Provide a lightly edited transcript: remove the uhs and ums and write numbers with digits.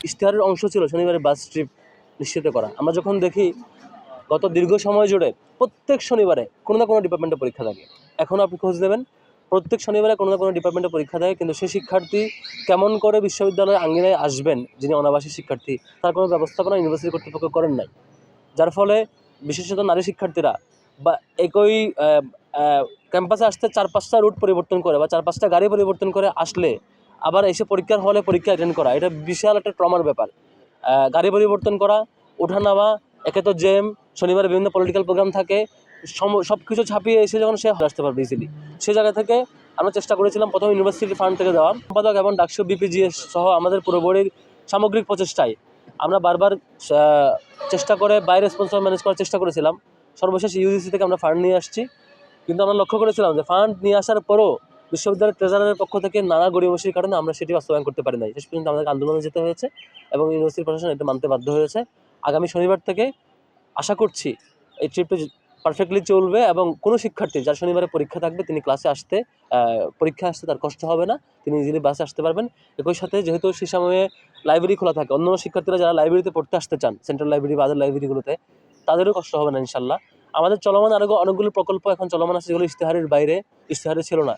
ইশতেহারের অংশ ছিল শনিবারে বাস ট্রিপ নিশ্চিত করা। আমরা যখন দেখি গত দীর্ঘ সময় জুড়ে প্রত্যেক শনিবারে কোনো না কোনো ডিপার্টমেন্টে পরীক্ষা থাকে। এখনও আপনি খোঁজ নেবেন, প্রত্যেক শনিবারে কোনো না কোনো ডিপার্টমেন্টে পরীক্ষা থাকে, কিন্তু সেই শিক্ষার্থী কেমন করে বিশ্ববিদ্যালয়ের আঙ্গিনায় আসবেন, যিনি অনাবাসী শিক্ষার্থী, তার কোনো ব্যবস্থাপনা ইউনিভার্সিটি কর্তৃপক্ষ করেন নাই। যার ফলে বিশেষত নারী শিক্ষার্থীরা বা একই ক্যাম্পাসে আসতে 4-5টা রুট পরিবর্তন করে বা 4-5টা গাড়ি পরিবর্তন করে আসলে আবার এসে পরীক্ষার হলে পরীক্ষা অ্যাটেন্ড করা, এটা বিশাল একটা ট্রমার ব্যাপার। গাড়ি পরিবর্তন করা, ওঠানামা, একে তো জ্যাম, শনিবারে বিভিন্ন পলিটিক্যাল প্রোগ্রাম থাকে, সব কিছু ছাপিয়ে এসে যখন সে আসতে পারবে ইজিলি, সে জায়গা থেকে আমরা চেষ্টা করেছিলাম প্রথম ইউনিভার্সিটি ফান্ড থেকে দেওয়া। সম্পাদক এবং ডাকসু বিপিজিএস সহ আমাদের পুরো বোর্ডের সামগ্রিক প্রচেষ্টায় আমরা বারবার চেষ্টা করে বাইরে স্পন্সর ম্যানেজ করার চেষ্টা করেছিলাম। সর্বশেষ ইউজিসি থেকে আমরা ফান্ড নিয়ে আসছি, কিন্তু আমরা লক্ষ্য করেছিলাম যে ফান্ড নিয়ে আসার পরও বিশ্ববিদ্যালয়ের ট্রেজারারের পক্ষ থেকে নানা গড়িমসির কারণে আমরা সেটি বাস্তবায়ন করতে পারি নাই। শেষ পর্যন্ত আমাদের আন্দোলনে যেতে হয়েছে এবং ইউনিভার্সিটি প্রশাসন এটা মানতে বাধ্য হয়েছে। আগামী শনিবার থেকে আশা করছি এই ট্রিপটি পারফেক্টলি চলবে এবং কোনো শিক্ষার্থী যার শনিবারে পরীক্ষা থাকবে তিনি ক্লাসে আসতে পরীক্ষা আসতে তার কষ্ট হবে না, তিনি ইজিলি বাসে আসতে পারবেন। একই সাথে যেহেতু সে সময়ে লাইব্রেরি খোলা থাকে, অন্যান্য শিক্ষার্থীরা যারা লাইব্রেরিতে পড়তে আসতে চান, সেন্ট্রাল লাইব্রেরি বা আদার লাইব্রেরিগুলোতে, তাদেরও কষ্ট হবে না ইনশাল্লাহ। আমাদের চলমান আরও অনেকগুলো প্রকল্প এখন চলমান আছে যেগুলো ইশতেহারের বাইরে, ইশতেহারে ছিল না।